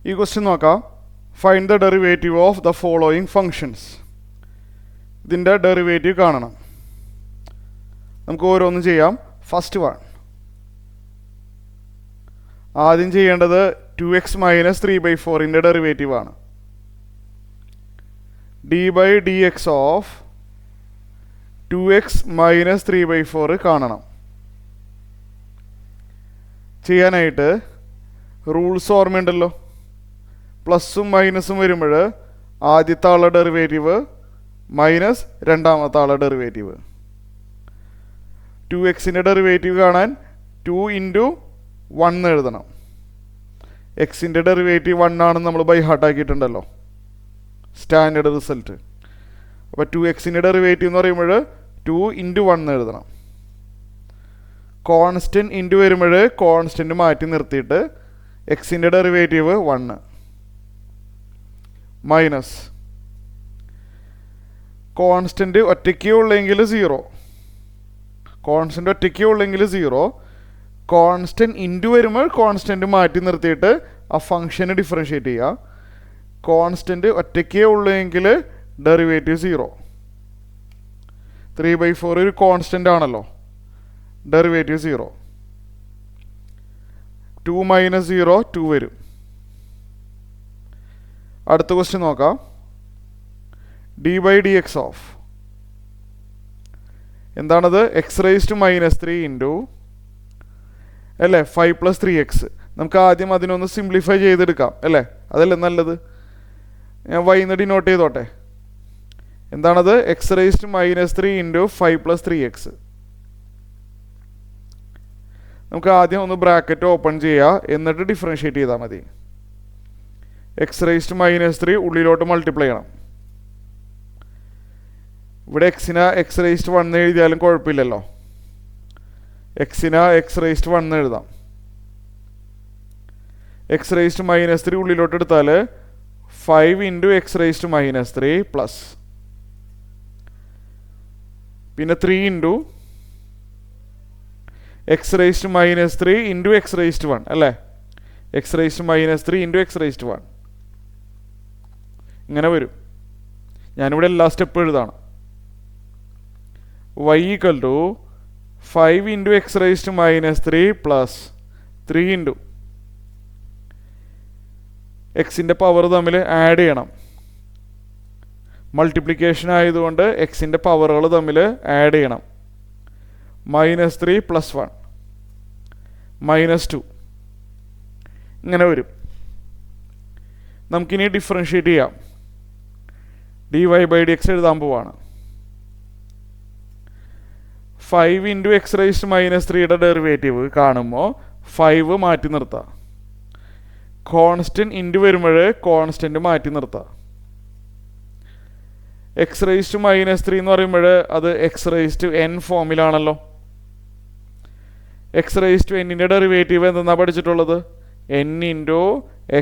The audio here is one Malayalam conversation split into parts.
ഈ ക്വസ്റ്റ്യൻ നോക്കാം. Find the derivative of the following functions. ഇതിൻ്റെ ഡെറിവേറ്റീവ് കാണണം. നമുക്ക് ഓരോന്നും ചെയ്യാം. ഫസ്റ്റ് വൺ, ആദ്യം ചെയ്യേണ്ടത് 2x - 3/4 ഡെറിവേറ്റീവ് ആണ്. d/dx ഓഫ് 2x - 3/4 കാണണം. ചെയ്യാനായിട്ട് റൂൾസ് ഓർമ്മയുണ്ടല്ലോ. പ്ലസും മൈനസും വരുമ്പോൾ ആദ്യത്തെ ആളുടെ ഡെറിവേറ്റീവ് മൈനസ് രണ്ടാമത്തെ ആളുടെ ഡെറിവേറ്റീവ്. 2x ഡെറിവേറ്റീവ് കാണാൻ 2 × 1 എഴുതണം. എക്സിൻ്റെ ഡെറിവേറ്റീവ് 1 ആണെന്ന് നമ്മൾ ബൈ ഹാർട്ട് ആക്കിയിട്ടുണ്ടല്ലോ, സ്റ്റാൻഡേർഡ് റിസൾട്ട്. അപ്പോൾ 2x ഡെറിവേറ്റീവ് എന്ന് പറയുമ്പോൾ 2 × 1 എഴുതണം. കോൺസ്റ്റൻറ്റ് ഇൻറ്റു വരുമ്പോൾ കോൺസ്റ്റൻറ്റ് മാറ്റി നിർത്തിയിട്ട് എക്സിൻ്റെ ഡെറിവേറ്റീവ് 1 മൈനസ് കോൺസ്റ്റൻറ്റ് ഒറ്റയ്ക്കേ ഉള്ളെങ്കിൽ 0. കോൺസ്റ്റൻറ്റ് ഒറ്റയ്ക്കേ ഉള്ളെങ്കിൽ 0. കോൺസ്റ്റൻറ്റ് ഇൻറ്റു വരുമ്പോൾ കോൺസ്റ്റൻറ്റ് മാറ്റി നിർത്തിയിട്ട് ആ ഫംഗ്ഷന് ഡിഫറൻഷ്യേറ്റ് ചെയ്യുക. കോൺസ്റ്റൻറ്റ് ഒറ്റയ്ക്കേ ഉള്ളെങ്കിൽ ഡെറിവേറ്റീവ് 0. 3/4 ഒരു കോൺസ്റ്റൻ്റ് ആണല്ലോ, ഡെറിവേറ്റീവ് 0. 2 - 0 2 വരും. അടുത്ത ക്വസ്റ്റ്യൻ നോക്കാം. d/dx ഓഫ് എന്താണത്? x⁻³ ഇൻറ്റു അല്ലേ 5 + 3x. നമുക്ക് ആദ്യം അതിനൊന്ന് സിംപ്ലിഫൈ ചെയ്തെടുക്കാം അല്ലേ, അതല്ലേ നല്ലത്. ഞാൻ y ഡിനോട്ട് ചെയ്തോട്ടെ. എന്താണത്? x⁻³ into 5 + 3x. നമുക്ക് ആദ്യം ഒന്ന് ബ്രാക്കറ്റ് ഓപ്പൺ ചെയ്യുക, എന്നിട്ട് ഡിഫറൻഷ്യേറ്റ് ചെയ്താൽ മതി. x⁻³ ഉള്ളിലോട്ട് മൾട്ടിപ്ലൈ ചെയ്യണം. ഇവിടെ എക്സിന് x⁻1 എഴുതിയാലും കുഴപ്പമില്ലല്ലോ. എക്സിന് x⁻1 എഴുതാം. x⁻³ ഉള്ളിലോട്ട് എടുത്താൽ 5 × x⁻³ പ്ലസ് പിന്നെ 3 × x⁻³ ഇൻറ്റു x⁻1 അല്ലേ. x⁻³ ഇൻറ്റു x⁻1 ഇങ്ങനെ വരും. ഞാനിവിടെ എല്ലാ സ്റ്റെപ്പ് എഴുതാണ്. y = 5 × x⁻³ പ്ലസ് 3 × എക്സിൻ്റെ പവർ തമ്മിൽ ആഡ് ചെയ്യണം. മൾട്ടിപ്ലിക്കേഷൻ ആയതുകൊണ്ട് എക്സിൻ്റെ പവറുകൾ തമ്മിൽ ആഡ് ചെയ്യണം. -3 + 1 -2 ഇങ്ങനെ വരും. നമുക്കിനി ഡിഫറൻഷ്യേറ്റ് ചെയ്യാം. dy/dx എഴുതാൻ പോവാണ്. 5 × x⁻³ ഡെറിവേറ്റീവ് കാണുമ്പോൾ 5 മാറ്റി നിർത്താം. കോൺസ്റ്റൻറ്റ് ഇൻറ്റു വരുമ്പോൾ കോൺസ്റ്റൻറ്റ് മാറ്റി നിർത്താം. x⁻³ എന്ന് പറയുമ്പോൾ അത് x⁻n ഫോമിലാണല്ലോ. x⁻n ഡെറിവേറ്റീവ് എന്തെന്നാ പഠിച്ചിട്ടുള്ളത്? n ×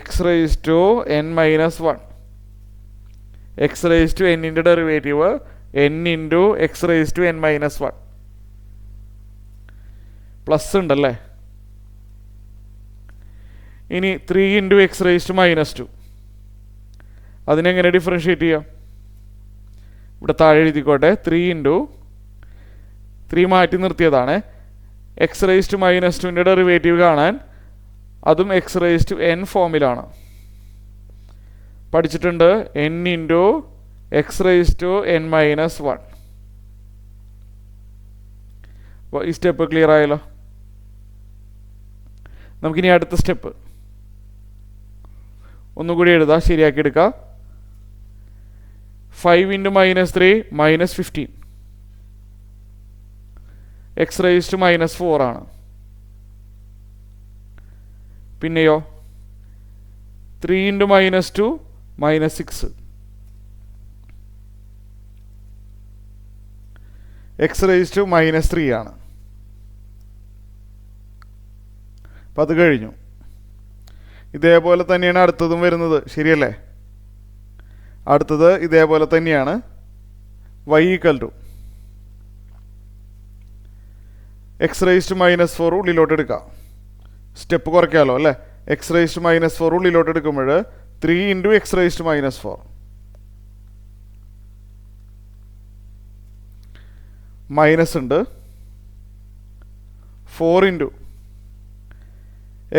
x⁻n - 1. x⁻n derivative n × x⁻n - 1 plus ഉണ്ടല്ലേ. ഇനി 3 × x⁻². അതിനെങ്ങനെ ഡിഫറൻഷ്യേറ്റ് ചെയ്യാം? ഇവിടെ താഴെ എഴുതിക്കോട്ടെ. 3 × 3 മാറ്റി നിർത്തിയതാണ്. x⁻² ഡെറിവേറ്റീവ് കാണാൻ അതും x⁻n ഫോമിലാണ്. പഠിച്ചിട്ടുണ്ട് n × x⁻n - 1. അപ്പോൾ ഈ സ്റ്റെപ്പ് ക്ലിയർ ആയല്ലോ. നമുക്കിനി അടുത്ത സ്റ്റെപ്പ് ഒന്നുകൂടി എഴുതാം, ശരിയാക്കി എടുക്കാം. 5 × -3 -15. x⁻⁻4 ആണ്. പിന്നെയോ 3 × -2 -6. x⁻³ ആണ്. അപ്പം അത് കഴിഞ്ഞു. ഇതേപോലെ തന്നെയാണ് അടുത്തതും വരുന്നത്, ശരിയല്ലേ? അടുത്തത് ഇതേപോലെ തന്നെയാണ്. y = x⁻⁻4 ഉള്ളിലോട്ട് എടുക്കാം. സ്റ്റെപ്പ് കുറയ്ക്കാമല്ലോ അല്ലേ. എക്സ് റേസ്റ്റ് മൈനസ് 4 ഉള്ളിലോട്ട് എടുക്കുമ്പോൾ 3 into x raised minus 4 minus ഉണ്ട് 4 into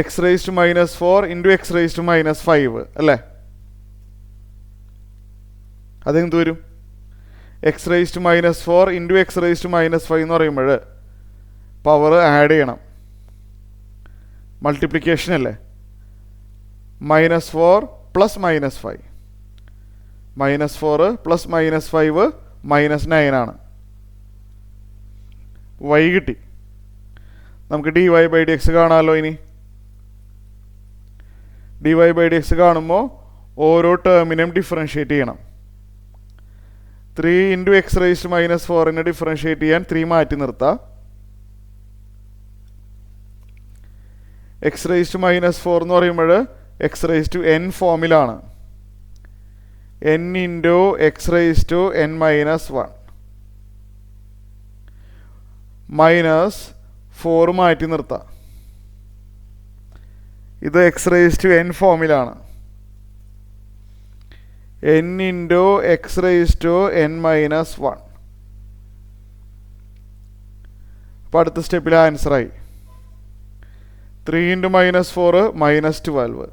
x raised minus 4 into x raised minus 5 അല്ലേ? അതെന്ത് വരും? X raised minus 4 into x raised minus 5 എന്ന് പറയുമ്പോൾ പവർ ആഡ് ചെയ്യണം, മൾട്ടിപ്ലിക്കേഷൻ അല്ലേ? -4 പ്ലസ് -5 -4 പ്ലസ് -5 -9 ആണ്. y കിട്ടി. നമുക്ക് dy ബൈ ഡി എക്സ് കാണാമല്ലോ. ഇനി dy ബൈ ഡി എക്സ് കാണുമ്പോൾ ഓരോ ടേമിനെയും ഡിഫറൻഷ്യേറ്റ് ചെയ്യണം. 3 ഇൻറ്റു എക്സ് റേസ്റ്റ് മൈനസ് 4നെ ഡിഫറൻഷ്യേറ്റ് ചെയ്യാൻ 3 മാറ്റി നിർത്താം. എക്സ് റേസ്റ്റ് മൈനസ് 4 എന്ന് പറയുമ്പോൾ എക്സ് റേസ്റ്റ് എൻ ഫോമിലാണ്. N into x raised n minus 1 minus 4 മാറ്റി നിർത്താം. ഇത് എക്സ് റേസ്റ്റ് എൻ ഫോമിലാണ്. N into x raised n minus 1. അപ്പോൾ അടുത്ത സ്റ്റെപ്പിൽ ആൻസറായി. 3 ഇൻറ്റു -4 -12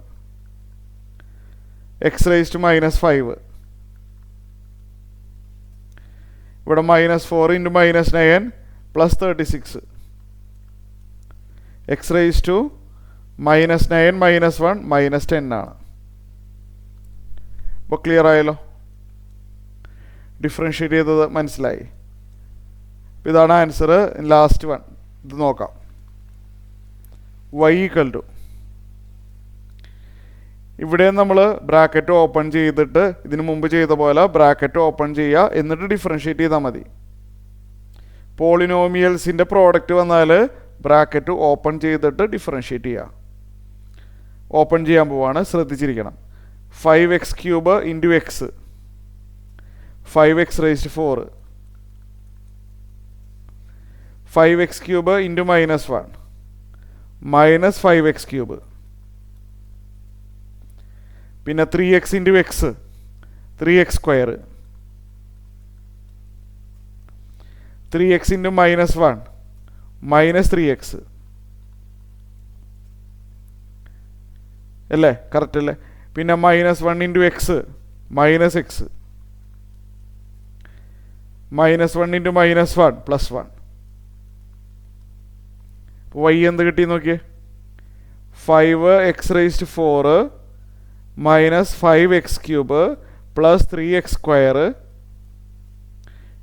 എക്സ് റേസ്റ്റ് -5. ഇവിടെ -4 ഇൻറ്റു -9 പ്ലസ് 36 എക്സ് റേസ്റ്റ് -9 -1 -10 ആണ്. അപ്പോൾ ക്ലിയർ ആയല്ലോ? ഡിഫറൻഷ്യേറ്റ് ചെയ്തത് മനസ്സിലായി. ഇതാണ് ആൻസർ. ലാസ്റ്റ് വൺ ഇത് നോക്കാം. y = ഇവിടെ നമ്മൾ ബ്രാക്കറ്റ് ഓപ്പൺ ചെയ്തിട്ട് ഇതിനു മുമ്പ് ചെയ്ത പോലെ ബ്രാക്കറ്റ് ഓപ്പൺ ചെയ്യുക, എന്നിട്ട് ഡിഫറൻഷ്യേറ്റ് ചെയ്താൽ മതി. പോളിനോമിയൽസിൻ്റെ പ്രോഡക്റ്റ് വന്നാൽ ബ്രാക്കറ്റ് ഓപ്പൺ ചെയ്തിട്ട് ഡിഫറൻഷ്യേറ്റ് ചെയ്യുക. ഓപ്പൺ ചെയ്യാൻ പോവാണ്, ശ്രദ്ധിച്ചിരിക്കണം. 5x³ into X 5x⁴. 5x³ into -1 -5x³. പിന്നെ 3x into X 3x². 3x into -1 -3x അല്ലേ? കറക്റ്റ് അല്ലേ? പിന്നെ -1 into X -x -1 into -1 +1. y എന്ത് കിട്ടി നോക്കിയേ? 5x⁴ -5x³ plus 3x².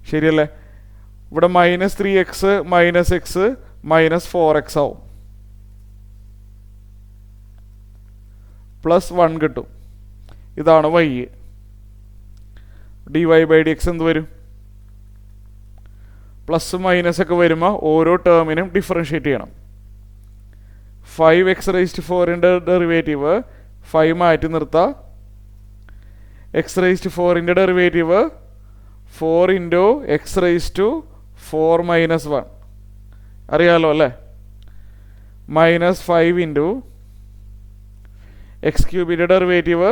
ശരിയല്ലേ? ഇവിടെ -3x -x -4x ആവും, +1 കിട്ടും. ഇതാണ് y. dy by d x എന്ത് വരും? പ്ലസ് മൈനസ് ഒക്കെ വരുമ്പോൾ ഓരോ ടേമിനും ഡിഫറൻഷ്യേറ്റ് ചെയ്യണം. 5x⁴ ഡെറിവേറ്റീവ് 5 മാറ്റി നിർത്താം. x⁴ ഡെറിവേറ്റീവ് 4 ഇൻറ്റു x⁴ -1 അറിയാലോ അല്ലേ? -5 into x³ derivative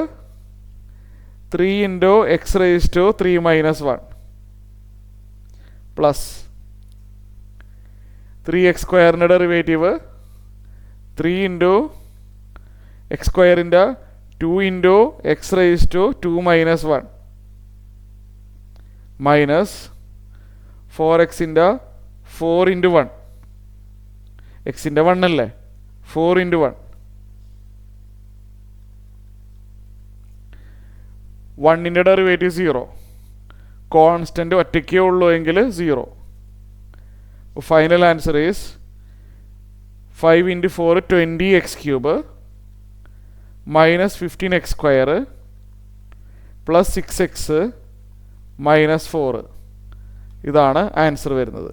3 into x⁻³ -1 plus 3x² derivative 3 into x² 2 into x⁻² -1 minus 4x 4 into 1 എക്സിൻ്റെ 1 അല്ലേ? 4 ഇൻറ്റു 1 1ൻ്റെ ഡെറിവേറ്റീവ് 0. കോൺസ്റ്റൻ്റ് ഒറ്റയ്ക്കേ ഉള്ളൂ എങ്കിൽ 0. Final answer is 5 into 4 20x³ -15x² plus 6x -4. ഇതാണ് ആൻസർ വരുന്നത്.